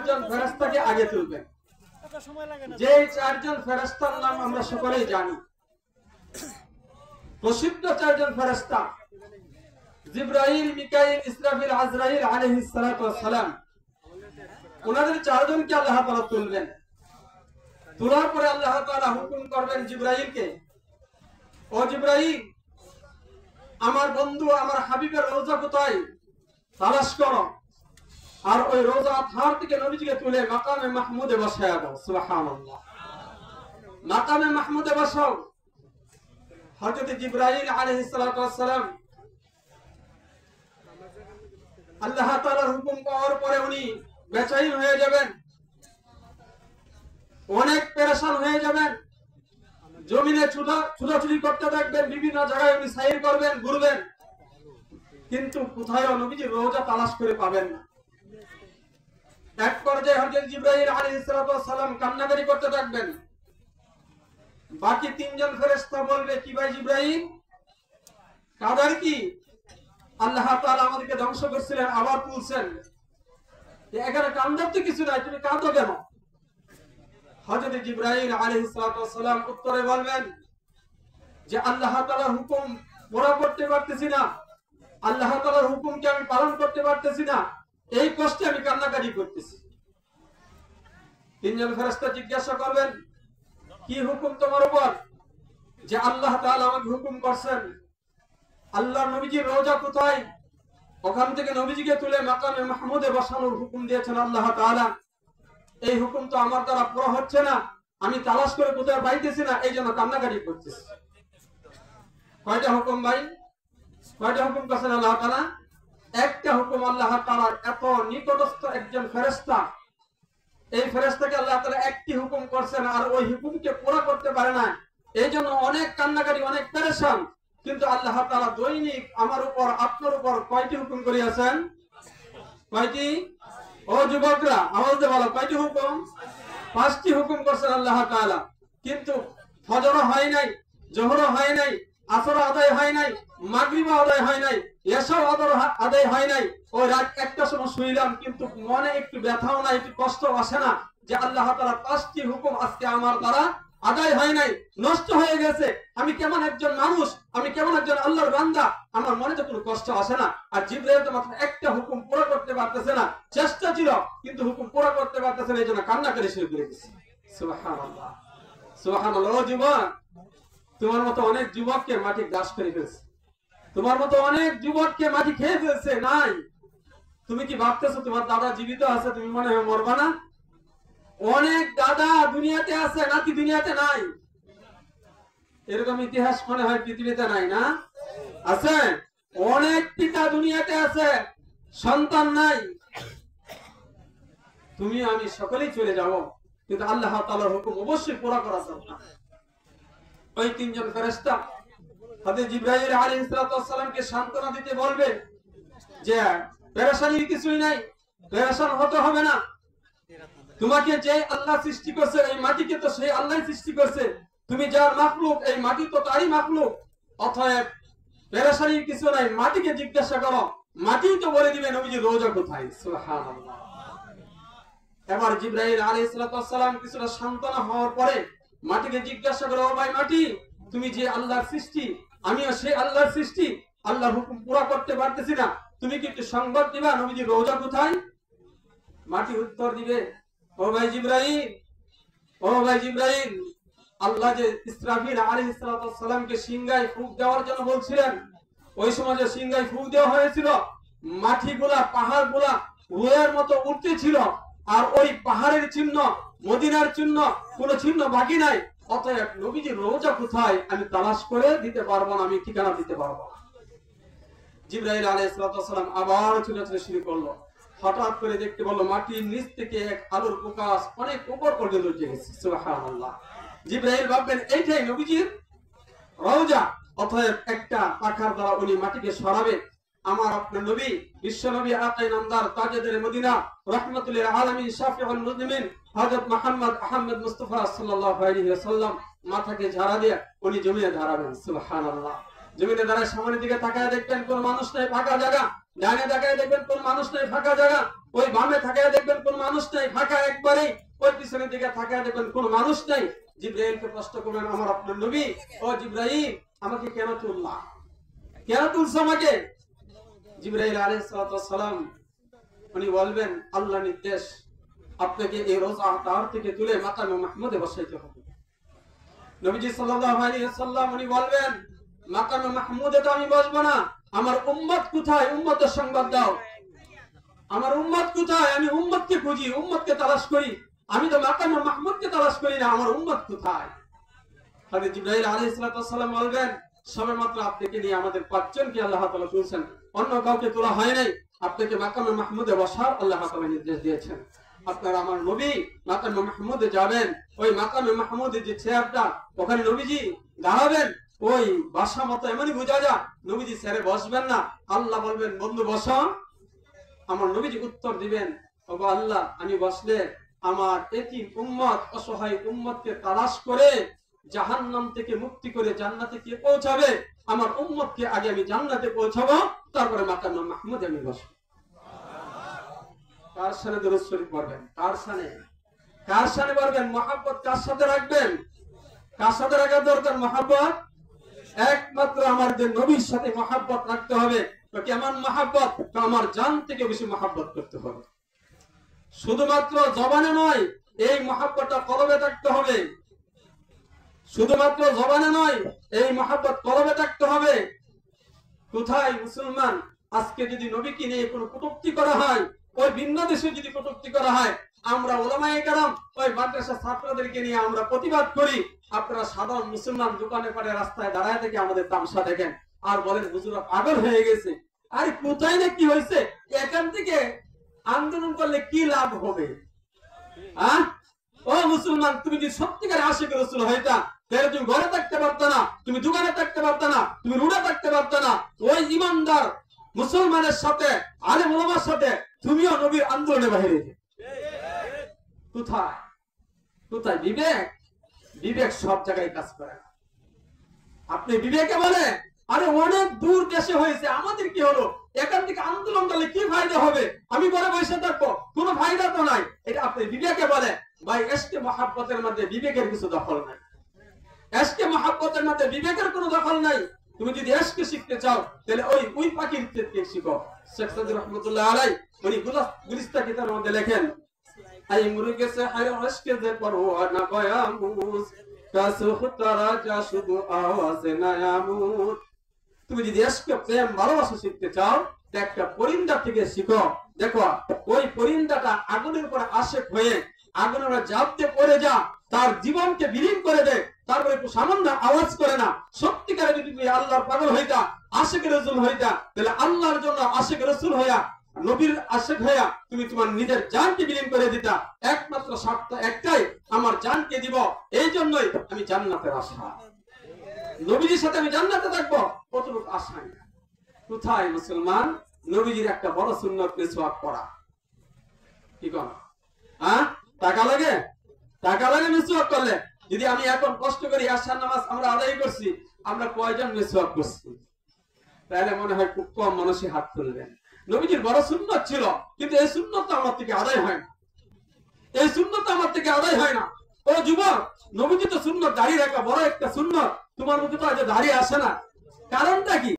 চারজন ফেরেশতাকে আগে তুলবেন। যে চারজন ফেরেশতার নাম আমরা সকলেই জানি, প্রসিদ্ধ চারজন ফেরেশতা জিবরাইল, মিকাইল, ইসরাফিল, আজরাইল আলাইহিস সালাতু ওয়াস সালাম। ওনাদের চারজনকে আল্লাহ তাআলা তুলবেন। তোলার পরে আল্লাহ তাআলা হুকুম করবেন জিবরাইলকে, ও জিবরাইল, আমার বন্ধু আমার হাবিবের রওজা কোথায় তালাশ করো, আর ওই রওজা ধার থেকে নবীজিকে তুলে মাকামে মাহমুদে বসায়া দাও। সুবহানাল্লাহ। মাকামে মাহমুদে বসাও। হযরত জিবরাইল আলাইহিস সালাতু ওয়াস সালাম আল্লাহ তাআলার হুকুম পাওয়ার পরে উনি বেচৈন হয়ে যাবেন, অনেক পেরেশান হয়ে যাবেন, জমিনে ছুটাছুটি করতে থাকবেন, বিভিন্ন জায়গায় উনি সাইর করবেন, ঘুরবেন, কিন্তু কোথাও নবীজির রওজা তালাশ করে পাবেন না। এক পর্যায়ে হযরত জিবরাইল আলাইহিস সালাম কান্নাকাটি করতে থাকবেন। বাকি তিনজন ফেরেশতা বলবে, কি ভাই জিবরাইল, কাদার কি? আল্লাহ তাআলা আমাদেরকে ধ্বংস করছিলেন, আবার তুলছেন, এখানে কান্দার তো কিছু নাই, তুমি কাঁদো কেন? হযরত জিবরাইল আলাইহিস সালাম উত্তরে বলবেন যে আল্লাহ তাআলার হুকুম পুরা করতে পারতেছি না, আল্লাহ তাআলার হুকুমকে আমি পালন করতে পারতেছি না, এই কষ্টে আমি কান্নাকাটি করতেছি। তিনজন ফেরেশতা জিজ্ঞাসা করবেন, কি হুকুম তোমার উপর? যে আল্লাহ তাআলা আমাকে হুকুম করছেন, আল্লাহর নবীজির রওজা কোথায়, ওখান থেকে নবীজিকে তুলে মাকামে মাহমুদে বসানোর হুকুম দিয়েছেন আল্লাহ তাআলা। এই হুকুম তো আমার দ্বারা পুরো হচ্ছে না, আমি তালাশ করে কোথাও পাইতেছি না, এই জন্য কান্নাকাটি করতেছি। কয়টা হুকুম ভাই? কয়টা হুকুম করছেন আল্লাহ তাআলা? একটা হুকুম। আল্লাহ তাআলার এত নিকটস্থ একজন ফেরেশতা, এই ফেরেশতাকে আল্লাহ তাআলা একটি হুকুম করছেন, আর ওই হুকুমকে পুরো করতে পারে না, এই জন্য অনেক কান্নাকাটি, অনেক পেরেশান। কিন্তু আল্লাহ তাআলা দৈনিক আমার উপর, আপনার উপর কয়টি হুকুম করিয়াছেন? কয়টি? ও যুবকরা আওয়াজ দিয়ে বলো, কয়টি হুকুম? 5টি হুকুম করছেন আল্লাহ তাআলা। কিন্তু ফজর হয় নাই, জোহর হয় নাই, আসর আদায় হয় নাই, মাগরিব আদায় হয় নাই, এশা আদায় হয় নাই। ওই রাত 1টার সময় শুইলাম, কিন্তু মনে একটু ব্যথাও নাই, একটু কষ্ট আসে না যে আল্লাহ তাআলা 5টি হুকুম আজকে আমার দ্বারা আদায় হয় নাই, নষ্ট হয়ে গেছে, আমি কেমন একজন মানুষ, আমি কেমন একজন আল্লাহর বান্দা, আমার মনে তো কোনো কষ্ট আসে না। আর জিবরাইল তো মাত্র একটা হুকুম পুরো করতে পারতেছে না, চেষ্টা ছিল কিন্তু হুকুম পুরো করতে পারতেছে না, এই জন্য কান্না করে শুরু করে দিয়েছে। সুবহানাল্লাহ, সুবহানাল্লাহ। ও যুবক, তোমার মতো অনেক যুবককে মাটি গ্রাস করে ফেলছে, তোমার মতো অনেক যুবককে মাটি খেয়ে ফেলছে। নাই, তুমি কি ভাবতেছো তোমার দাদা জীবিত আছে, তুমি মনে হয় মরবা না? অনেক দাদা দুনিয়াতে আছে, নাতি দুনিয়াতে নাই। এরকম ইতিহাস মনে হয় পৃথিবীতে নাই, না? আছে। অনেক পিতা দুনিয়াতে আছে, সন্তান নাই। তুমি আমি সকলেই চলে যাব, কিন্তু আল্লাহ তাআলার হুকুম অবশ্যই পুরো করা দরকার। ওই তিনজন ফেরেশতা হযরত জিবরাইল আলাইহিস সালামকে সান্ত্বনা দিতে বলবে যে পেরেশানির কিছুই নাই, পেরেশান হতে হবে না, তোমাকে যে আল্লাহ সৃষ্টি করছে, এই মাটিকে তো সেই আল্লাহই সৃষ্টি করছে, তুমি যার মাখলুক, এই মাটি তো তারই মাখলুক, অতএব পেরেশানির কিছু নাই। মাটিকে জিজ্ঞাসা করো, মাটিই তো বলে দিবে নবীজির রওজা কোথায়। সুবহানাল্লাহ। এবার জিবরাইল আলাইহিস সালাম কিছুটা সান্ত্বনা হওয়ার পরে মাটিকে জিজ্ঞাসা করো, ও ভাই মাটি, তুমি যে আল্লাহর সৃষ্টি, আমিও সেই আল্লাহর সৃষ্টি, আল্লাহর হুকুম পুরো করতে পারতেছি না, তুমি কি একটু সংবাদ দিবা নবীজির রওজা কোথায়? মাটি উত্তর দিবে, ও ভাই জিবরাইল, ও ভাই জিবরাইল, আল্লাহ যে ইসরাফিল আলাইহিস সালামকে সিংহায় ফুঁক দেওয়ার জন্য বলছিলেন, ওই সময় যে সিংহায় ফুঁক দেওয়া হয়েছিল, মাটিগুলা, পাহাড়গুলা রোয়ের মতো উঠতেছিল, আর ওই পাহাড়ের চিহ্ন, মদিনার চিহ্ন, কোনো চিহ্ন বাকি নাই। অতএব নবীজির রওজা কোথায় আমি তালাশ করে দিতে পারবো না, আমি ঠিকানা দিতে পারবো না। জিবরাইল আলাইহিস সালাম আবার ছুটাছুটি শুরু করলো। হঠাৎ করে দেখতে বললো মাটির নিচ থেকে এক আলোর প্রকাশ অনেক উপর পর্যন্ত উঠে গেছে। সুবহানাল্লাহ। জিবরাইল ভাববেন এইটাই নবীজির রওজা, অতএব একটা পাখার দ্বারা উনি মাটিকে সরাবে। আমার আপনার নবী, বিশ্ব নবী, আকায়ে নামদার, তাজেদার মদিনা, রাহমাতুল লিল আলামিন, শাফিউল মুজলিমিন হযরত মুহাম্মদ আহমদ মুস্তাফা সাল্লাল্লাহু আলাইহি ওয়াসাল্লাম মাথাকে ঝাড়া দিয়ে উনি জমিনে ঝাড়াবেন। সুবহানাল্লাহ। জমিনে দাঁড়ায় সামনের দিকে তাকায় দেখবেন কোন মানুষ নাই, ফাঁকা জায়গা। ডানে তাকায় দেখবেন কোন মানুষ নাই, ফাঁকা জায়গা। ওই বামে তাকায় দেখবেন কোন মানুষ নাই, ফাঁকা একবারেই। ওই পিছনের দিকে তাকায় দেখবেন কোন মানুষ নাই। জিবরাইলকে প্রশ্ন করবেন, আমার আপনার নবী, ও জিবরাইল, আমাকে কেন তুললা, কেন তুলছো আমাকে? জিবরাইল আলাইহিস সালাম উনি বলবেন, আল্লাহ নির্দেশ, আপনাকে এই রোজা তার থেকে তুলে মাকামে মাহমুদে বসাইতে হবে। নবীজি সাল্লাল্লাহু আলাইহি ওয়াসাল্লাম উনি বলবেন, মাকামে মাহমুদে তো আমি বসবো না, আমার উম্মত কোথায়? উম্মতের সংবাদ দাও। আমার উম্মত কোথায়? আমি উম্মতকে খুঁজি, উম্মতকে তালাশ করি। আমি তো মাকামে মাহমুদকে তালাশ করি না, আমার উম্মত কোথায়? হযরত জিবরাইল আলাইহিস সালাম বলবেন, সবেমাত্র আপনাকে নিয়ে আমাদের 5 জনকে আল্লাহ তাআলা তুলছেন, অন্য কাউকে তোলা হয় নাই। আপনাকে মাকামে মাহমুদে বসার আল্লাহ তাআলা নির্দেশ দিয়েছেন। আপনারা আমার নবী মাকামে মাহমুদে যাবেন। ওই মাকামে মাহমুদে যে চেয়ারটা, ওখানে নবীজি দাঁড়াবেন। ওই বাসা মতো এমনই বোঝা যায়, নবীজি চেয়ারে বসবেন না। আল্লাহ বলবেন, বন্ধু বসো। আমার নবীজি উত্তর দিবেন, ওগো আল্লাহ, আমি বসলে আমার এতিম উম্মত, অসহায় উম্মতকে তালাশ করে জাহান্নাম থেকে মুক্তি করে জান্নাতে কে পৌঁছাবে? আমার উম্মতকে আগে আমি জান্নাতে পৌঁছাবো, তারপরে মাকামে মাহমুদে আমি বসবো। কার সানে দরুদ শরীফ পড়বেন? কার সানে পড়বেন? মহব্বত কার সাথে রাখবেন? কার সাথে রাখা দরকার মহব্বত? একমাত্র আমাদের নবীর সাথে মহব্বত রাখতে হবে। তো কেমন মহব্বত? তো আমার জান থেকে বেশি মহব্বত করতে হবে। শুধুমাত্র জবানে নয়, এই মহব্বতটা কলবে থাকতে হবে। শুধুমাত্র জবানে নয়, এই মহব্বত কলবে থাকতে হবে। কোথায় মুসলমান আজকে যদি নবীকে নিয়ে কোনো কটূক্তি করা হয়, ওই ভিন্ন দেশে যদি কটূক্তি করা হয়, আমরা উলামায়ে কেরাম ওই মাদ্রাসা ছাত্রদেরকে নিয়ে আমরা প্রতিবাদ করি। আপনারা সাধারণ মুসলমান দোকানে পাড়ে রাস্তায় দাঁড়ায় থেকে আমাদের তামসা দেখেন আর বলেন হুজুরা পাগল হয়ে গেছে। আরে কোথায় না কি হয়েছে? এখান থেকে আন্দোলন করলে কি লাভ হবে? ও মুসলমান, তুমি যদি সত্যিকার আশিক রাসূল হইতা, তাহলে তুমি ঘরে থাকতে পারতো না, তুমি দোকানে থাকতে পারতো না, তুমি রোডে থাকতে পারতো না। ওই ইমানদার মুসলমানের সাথে, আলেম ওলামার সাথে তুমিও নবীর আন্দোলনে বাইরে। কোথায় কোথায় বিবেক? বিবেক সব জায়গায় কাজ করে না। আপনি বিবেকে বলে, আরে অনেক দূর দেশে হয়েছে, আমাদের কি হলো? এখান থেকে আন্দোলন করলে কি ফায়দা হবে? আমি ঘরে বসে থাকবো, কোনো ফায়দা তো নাই। এটা আপনি বিবেকে বলে। ভাই, এশকে মহব্বতের মধ্যে বিবেকের কিছু দখল নাই। এশকে মহব্বতের মধ্যে বিবেকের কোনো দখল নাই। তুমি যদি এশকে শিখতে চাও, তাহলে ওই পাখির থেকে শিখো। শেখ সাদী রহমাতুল্লাহ আলাইহি উনি গুলিস্তা কিতাবের মধ্যে লেখেন, আই মুরগে সে হায় এশকে যে পরওয়ানা কয়ামুস কাসুখ তারাজা শুধু আওয়াজ না আমুত। তুমি যদি এশকে প্রেম ভালোবাসা শিখতে চাও, একটা পরিন্দা থেকে শিখো। দেখো, ওই পরিন্দাটা আগুনের উপর আশেক হয়ে আগুনের জাপতে পড়ে যা, তার জীবনকে বিলীন করে দে, তারপরে একটু সামান্য আওয়াজ করে না। সত্যিকারে যদি তুমি আল্লাহর পাগল হইতা, আশিক রাসূল হইতা, তাহলে আল্লাহর জন্য আশিক রাসূল হইয়া, নবীর আশিক হইয়া তুমি তোমার নিজের জানকে বিলীন করে দিতা। একমাত্র শর্ত একটাই, আমার জানকে দিব, এই জন্যই আমি জান্নাতের আশা। নবীজির সাথে আমি জান্নাতে থাকবো, কতটুকু আশা। কোথায় মুসলমান? নবীজির একটা বড় সুন্নত মিসওয়াক পড়া। কি কোন? টাকা লাগে? টাকা লাগে মিসওয়াক করলে? যদি আমি এখন কষ্ট করি, আশার নামাজ আমরা আদায় করছি, আমরা কয়জন মিসওয়াক করছি? তাহলে মনে হয় খুব কম মানুষই হাত তুলবেন। নবীজির বড় সুন্নত ছিল, কিন্তু এই সুন্নত আমার থেকে আদায় হয় না। এই সুন্নত আমার থেকে আদায় হয় না। ও যুবক, নবীজি তো সুন্নত দাঁড়িয়ে রাখা বড় একটা সুন্নত, তোমার মুখে তো আজ দাঁড়িয়ে আসে না। কারণটা কি?